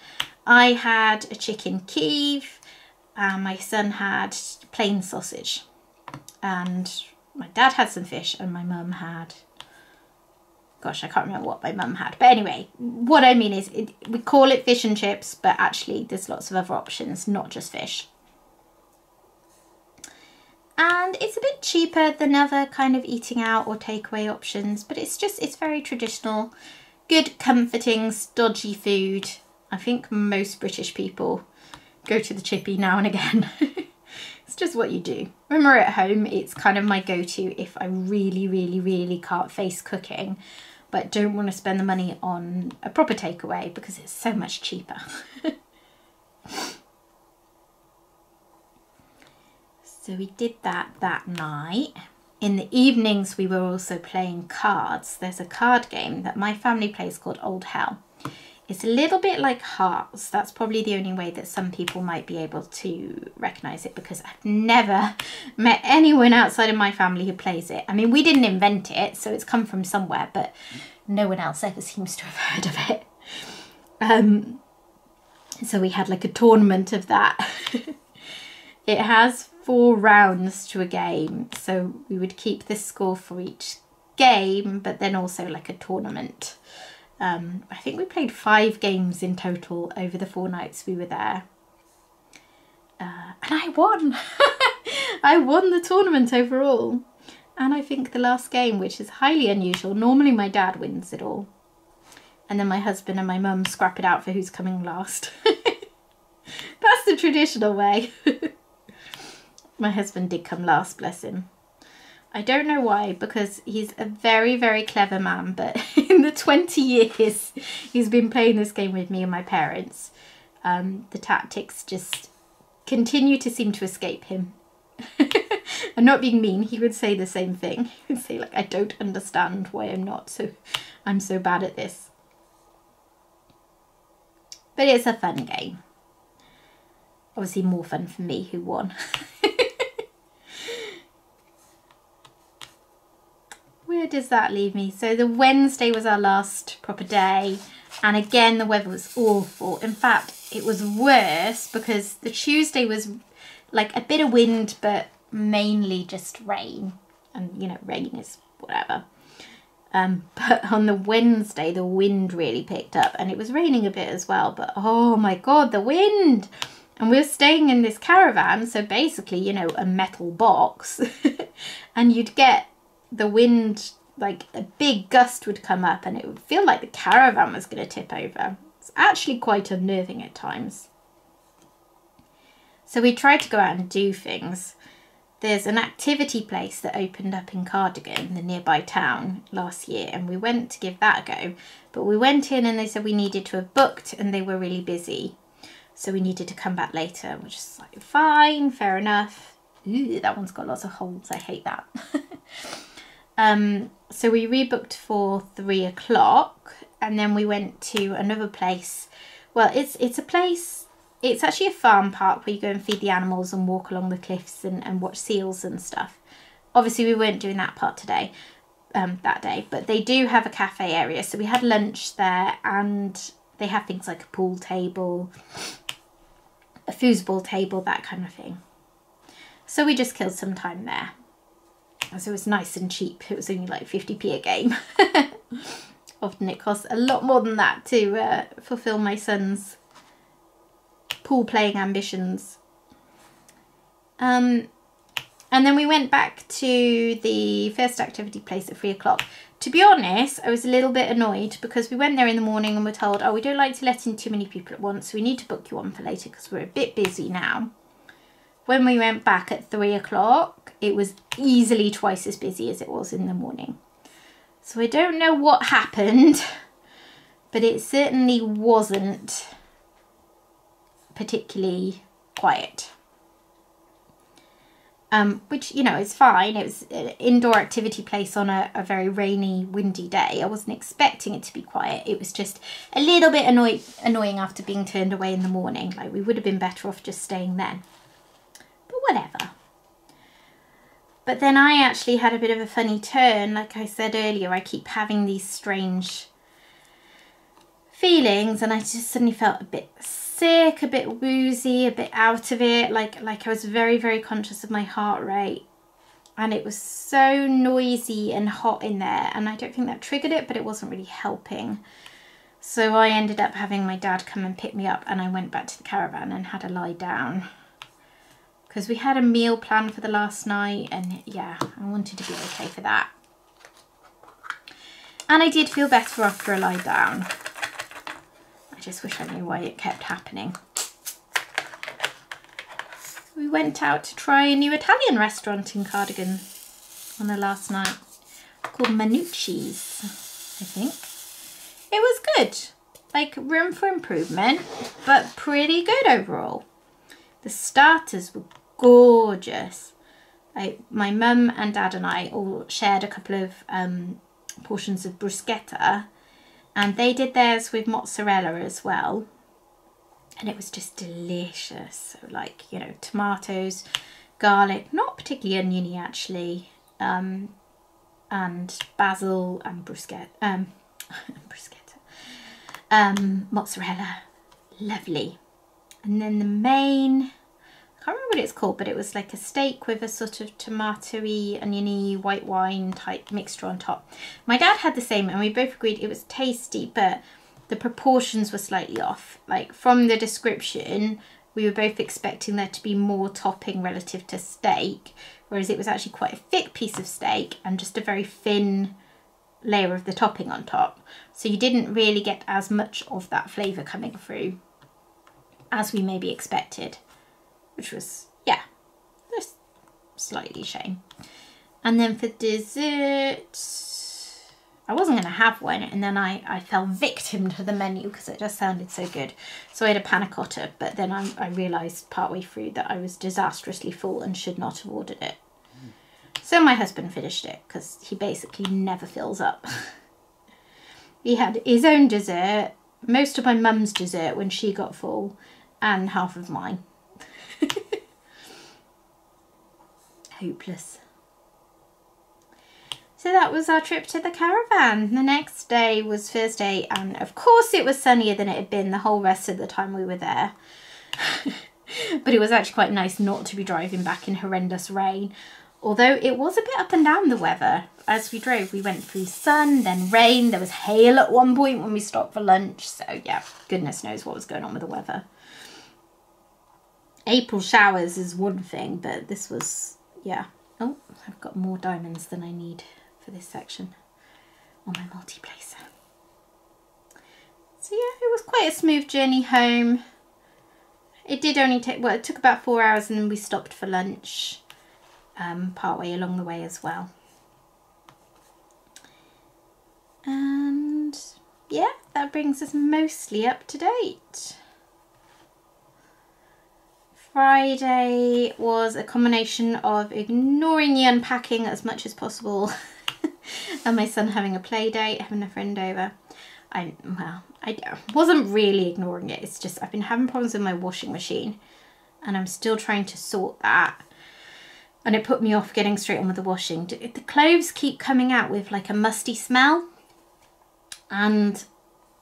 I had a chicken Kiev. My son had plain sausage. And my dad had some fish, and my mum had, gosh, I can't remember what my mum had. But anyway, what I mean is we call it fish and chips, but actually there's lots of other options, not just fish. And it's a bit cheaper than other kind of eating out or takeaway options, but it's very traditional, good, comforting, stodgy food. I think most British people go to the chippy now and again. It's just what you do. When we're at home, it's kind of my go-to if I really, really, really can't face cooking, but don't want to spend the money on a proper takeaway because it's so much cheaper. So we did that night. In the evenings, we were also playing cards. There's a card game that my family plays called Old Hell. It's a little bit like Hearts. That's probably the only way that some people might be able to recognise it, because I've never met anyone outside of my family who plays it. I mean, we didn't invent it, so it's come from somewhere, but no one else ever seems to have heard of it. So we had like a tournament of that. It has 4 rounds to a game, so we would keep the score for each game, but then also like a tournament. I think we played 5 games in total over the 4 nights we were there. And I won! I won the tournament overall. And I think the last game, which is highly unusual, normally my dad wins it all. And then my husband and my mum scrap it out for who's coming last. That's the traditional way. My husband did come last, bless him. I don't know why, because he's a very, very clever man, but in the 20 years he's been playing this game with me and my parents, the tactics just continue to seem to escape him. I'm not being mean, he would say the same thing. He would say, like, I don't understand why I'm so bad at this. But it's a fun game. Obviously more fun for me, who won. Where does that leave me? So the Wednesday was our last proper day, and again the weather was awful. In fact, it was worse because the Tuesday was like a bit of wind, but mainly just rain, and you know, rain is whatever. But on the Wednesday the wind really picked up, and it was raining a bit as well, but oh my god, the wind! And we were staying in this caravan, so basically, you know, a metal box, and you'd get the wind, like a big gust would come up and it would feel like the caravan was going to tip over. It's actually quite unnerving at times. So we tried to go out and do things. There's an activity place that opened up in Cardigan, the nearby town, last year, and we went to give that a go. But we went in and they said we needed to have booked, and they were really busy. So we needed to come back later, which is like, fine, fair enough. Ooh, that one's got lots of holes. I hate that. So we rebooked for 3 o'clock, and then we went to another place. Well, it's a place, it's actually a farm park where you go and feed the animals and walk along the cliffs and watch seals and stuff. Obviously we weren't doing that part today, that day, but they do have a cafe area. So we had lunch there, and they have things like a pool table, a foosball table, that kind of thing. So we just killed some time there. So it was nice and cheap. It was only like 50p a game. Often it costs a lot more than that to fulfill my son's pool playing ambitions. And then we went back to the first activity place at 3 o'clock. To be honest, I was a little bit annoyed because we went there in the morning and were told, oh, we don't like to let in too many people at once, so we need to book you on for later because we're a bit busy now. When we went back at 3 o'clock, it was easily twice as busy as it was in the morning. So I don't know what happened, but it certainly wasn't particularly quiet. Which, you know, is fine. It was an indoor activity place on a very rainy, windy day. I wasn't expecting it to be quiet. It was just a little bit annoying after being turned away in the morning. Like, we would have been better off just staying then. But whatever. But then I actually had a bit of a funny turn. Like I said earlier, I keep having these strange feelings, and I just suddenly felt a bit sick, a bit woozy, a bit out of it. Like I was very, very conscious of my heart rate. And it was so noisy and hot in there. And I don't think that triggered it, but it wasn't really helping. So I ended up having my dad come and pick me up, and I went back to the caravan and had a lie down. Because we had a meal planned for the last night, and yeah, I wanted to be okay for that. And I did feel better after a lie down. I just wish I knew why it kept happening. We went out to try a new Italian restaurant in Cardigan on the last night, called Manucci's, I think. It was good, like room for improvement, but pretty good overall. The starters were gorgeous. my mum and dad and I all shared a couple of portions of bruschetta, and they did theirs with mozzarella as well, and it was just delicious. So like, you know, tomatoes, garlic, not particularly oniony actually, and basil and bruschetta, mozzarella, lovely. And then the main, I can't remember what it's called, but it was like a steak with a sort of tomatoey, oniony, white wine type mixture on top. My dad had the same, and we both agreed it was tasty, but the proportions were slightly off. Like from the description, we were both expecting there to be more topping relative to steak, whereas it was actually quite a thick piece of steak and just a very thin layer of the topping on top. So you didn't really get as much of that flavour coming through as we maybe expected, which was, yeah, just slightly shame. And then for dessert, I wasn't going to have one, and then I fell victim to the menu because it just sounded so good. So I had a panna cotta, but then I realised partway through that I was disastrously full and should not have ordered it. So my husband finished it because he basically never fills up. He had his own dessert, most of my mum's dessert when she got full, and half of mine. Hopeless. So that was our trip to the caravan. The next day was Thursday, and of course it was sunnier than it had been the whole rest of the time we were there. But it was actually quite nice not to be driving back in horrendous rain. Although it was a bit up and down the weather. As we drove, we went through sun, then rain. There was hail at one point when we stopped for lunch. So yeah, goodness knows what was going on with the weather. April showers is one thing, but this was, yeah. Oh, I've got more diamonds than I need for this section on my multi-placer. So yeah, it was quite a smooth journey home. It did only take, well, it took about 4 hours, and then we stopped for lunch partway along the way as well. And yeah, that brings us mostly up to date. Friday was a combination of ignoring the unpacking as much as possible and my son having a play date, having a friend over. I wasn't really ignoring it. It's just I've been having problems with my washing machine, and I'm still trying to sort that. And it put me off getting straight on with the washing. The clothes keep coming out with like a musty smell. And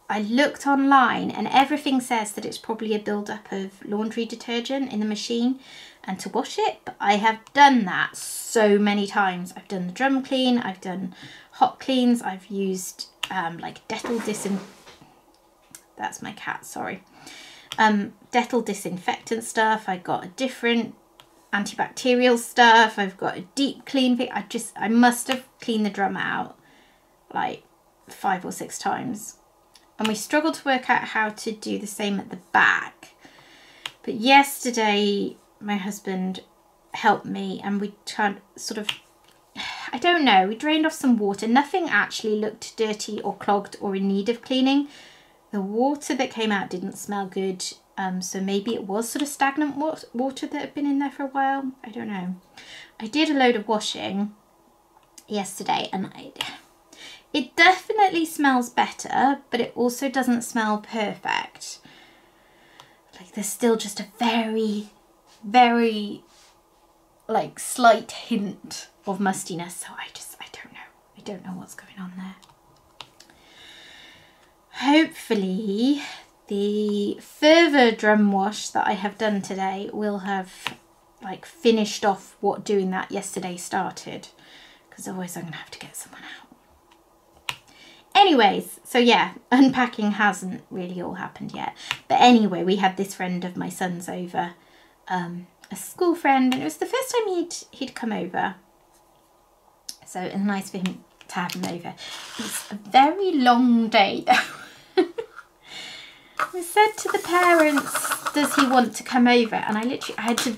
I looked online, and everything says that it's probably a build-up of laundry detergent in the machine and to wash it. But I have done that so many times. I've done the drum clean, I've done hot cleans, I've used like Dettol that's my cat, sorry. Dettol disinfectant stuff. I got a different antibacterial stuff. I've got a deep clean thing. I must have cleaned the drum out like 5 or 6 times. And we struggled to work out how to do the same at the back. But yesterday, my husband helped me, and we tried sort of, I don't know, we drained off some water. Nothing actually looked dirty or clogged or in need of cleaning. The water that came out didn't smell good. So maybe it was sort of stagnant water that had been in there for a while. I don't know. I did a load of washing yesterday, and it definitely smells better, but it also doesn't smell perfect. Like there's still just a very, very like slight hint of mustiness. So I don't know. I don't know what's going on there. Hopefully the further drum wash that I have done today will have like finished off what doing that yesterday started, because otherwise I'm going to have to get someone out. Anyways, so yeah, unpacking hasn't really all happened yet. But anyway, we had this friend of my son's over, a school friend, and it was the first time he'd come over. So it was nice for him to have him over. It's a very long day though. I said to the parents, does he want to come over? And I had to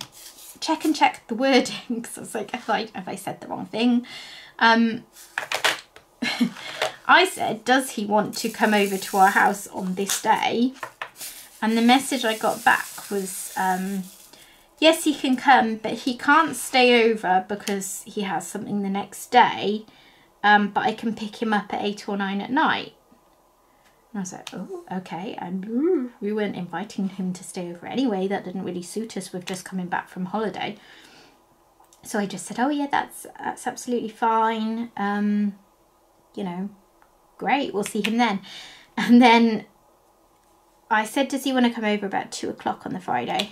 check the wording, because I was like, have I said the wrong thing? I said, does he want to come over to our house on this day? And the message I got back was, yes, he can come, but he can't stay over because he has something the next day. But I can pick him up at 8 or 9 at night. And I was like, oh, okay. And we weren't inviting him to stay over anyway. That didn't really suit us with just coming back from holiday. So I just said, oh yeah, that's absolutely fine. You know, great, we'll see him then. And then I said, does he want to come over about 2 o'clock on the Friday?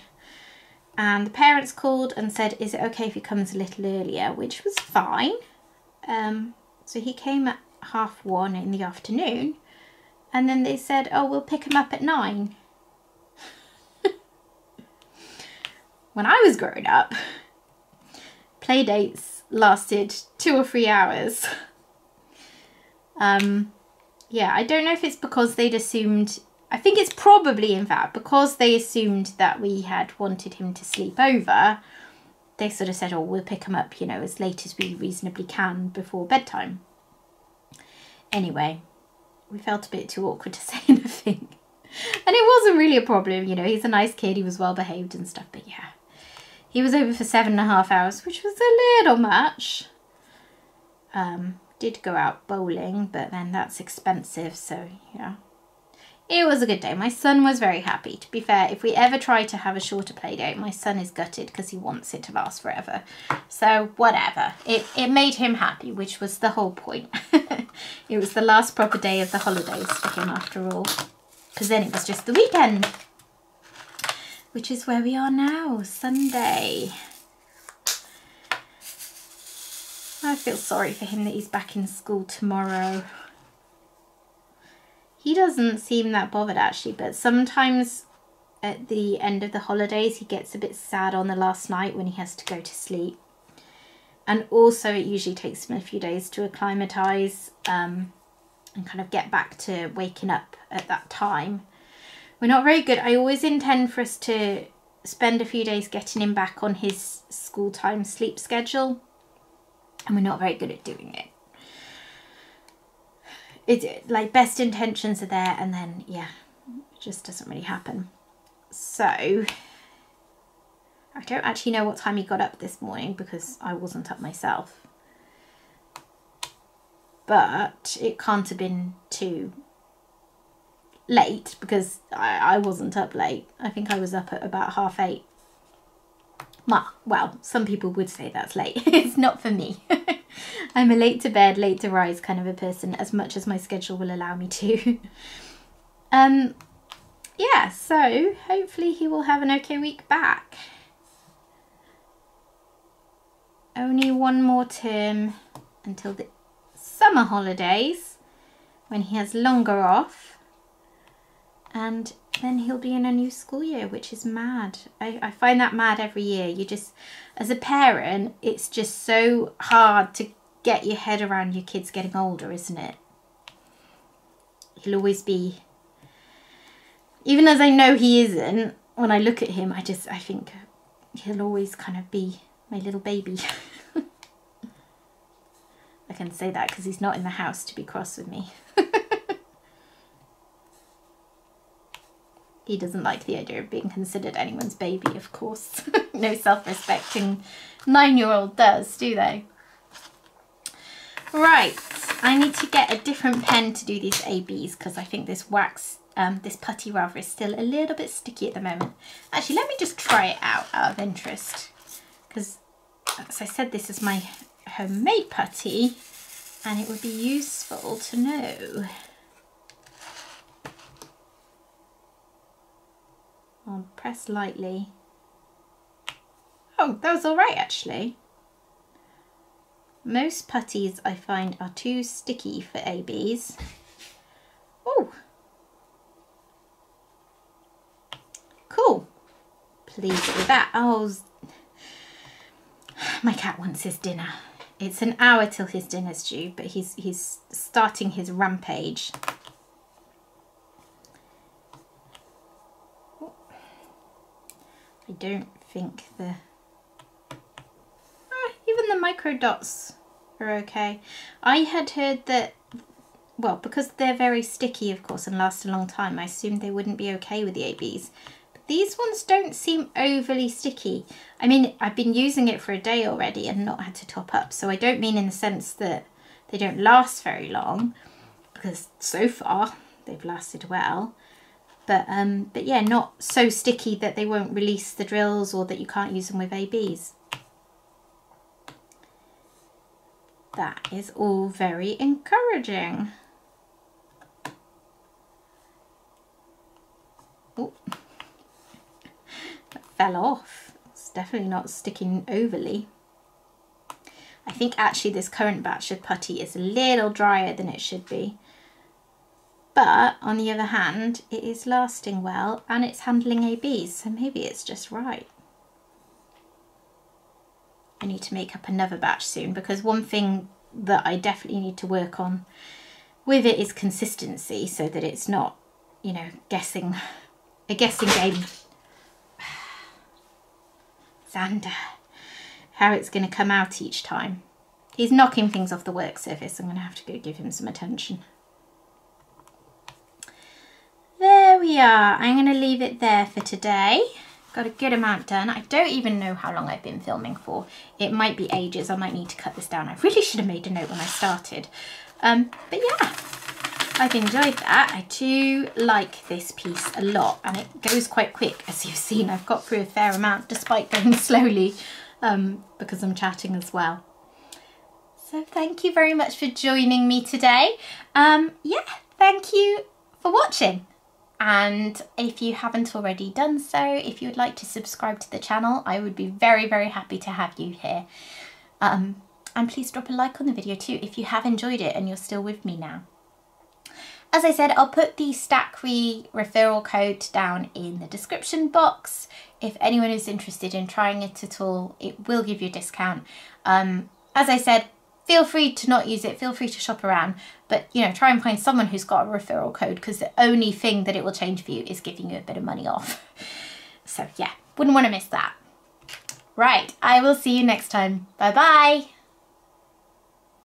And the parents called and said, is it okay if he comes a little earlier? Which was fine. So he came at 1:30 in the afternoon. And then they said, oh, we'll pick him up at 9. When I was growing up, play dates lasted 2 or 3 hours. Yeah, I don't know if it's because they'd assumed, I think it's probably in fact because they assumed that we had wanted him to sleep over, they sort of said, oh, we'll pick him up, you know, as late as we reasonably can before bedtime. Anyway, we felt a bit too awkward to say anything. And it wasn't really a problem, you know, he's a nice kid, he was well behaved and stuff, but yeah. He was over for 7.5 hours, which was a little much. Did go out bowling, but then that's expensive, so yeah. It was a good day. My son was very happy. To be fair, if we ever try to have a shorter play date, my son is gutted because he wants it to last forever. So whatever. It made him happy, which was the whole point. It was the last proper day of the holidays for him after all. Because then it was just the weekend. Which is where we are now, Sunday. I feel sorry for him that he's back in school tomorrow. He doesn't seem that bothered actually, but sometimes at the end of the holidays he gets a bit sad on the last night when he has to go to sleep. And also it usually takes him a few days to acclimatise and kind of get back to waking up at that time. We're not very good. I always intend for us to spend a few days getting him back on his school time sleep schedule. And we're not very good at doing it. It's like best intentions are there and then, yeah, it just doesn't really happen. So, I don't actually know what time he got up this morning because I wasn't up myself. But it can't have been too late because I wasn't up late. I think I was up at about 8:30. Well, some people would say that's late. It's not for me. I'm a late to bed, late to rise kind of a person, as much as my schedule will allow me to. Yeah, so hopefully he will have an okay week back. Only one more term until the summer holidays when he has longer off. And then he'll be in a new school year, which is mad. I find that mad every year. You just, as a parent, it's just so hard to get your head around your kids getting older, isn't it? He'll always be, even as I know he isn't, when I look at him, I think he'll always kind of be my little baby. I can say that because he's not in the house to be cross with me. He doesn't like the idea of being considered anyone's baby, of course. No self-respecting 9-year-old does, do they? Right, I need to get a different pen to do these ABs because I think this wax, this putty rather, is still a little bit sticky at the moment. Actually, let me just try it out of interest because, as I said, this is my homemade putty and it would be useful to know. I'll press lightly. Oh, that was all right actually. Most putties I find are too sticky for ABs. Oh, cool. Pleased with that. Oh, my cat wants his dinner. It's an hour till his dinner's due, but he's starting his rampage. I don't think even the micro dots are okay. I had heard that, well, because they're very sticky, of course, and last a long time, I assumed they wouldn't be okay with the ABs. But these ones don't seem overly sticky. I mean, I've been using it for a day already and not had to top up. So I don't mean in the sense that they don't last very long, because so far they've lasted well. But yeah, not so sticky that they won't release the drills or that you can't use them with ABs. That is all very encouraging. Oh, that fell off. It's definitely not sticking overly. I think actually this current batch of putty is a little drier than it should be. But on the other hand, it is lasting well and it's handling ABs, so maybe it's just right. I need to make up another batch soon, because one thing that I definitely need to work on with it is consistency, so that it's not, you know, a guessing game. Xander, how it's going to come out each time. He's knocking things off the work surface. I'm going to have to go give him some attention. There we are. I'm going to leave it there for today. Got a good amount done. I don't even know how long I've been filming for. It might be ages. I might need to cut this down. I really should have made a note when I started. But yeah, I've enjoyed that. I do like this piece a lot, and it goes quite quick. As you've seen, I've got through a fair amount despite going slowly, because I'm chatting as well. So thank you very much for joining me today. Yeah, thank you for watching. And if you haven't already done so, if you would like to subscribe to the channel, I would be very, very happy to have you here. And please drop a like on the video too if you have enjoyed it and you're still with me now. As I said, I'll put the Stackry referral code down in the description box. If anyone is interested in trying it at all, it will give you a discount. As I said, feel free to not use it, feel free to shop around, but you know, try and find someone who's got a referral code, because the only thing that it will change for you is giving you a bit of money off. So yeah, wouldn't want to miss that. Right, I will see you next time. Bye bye.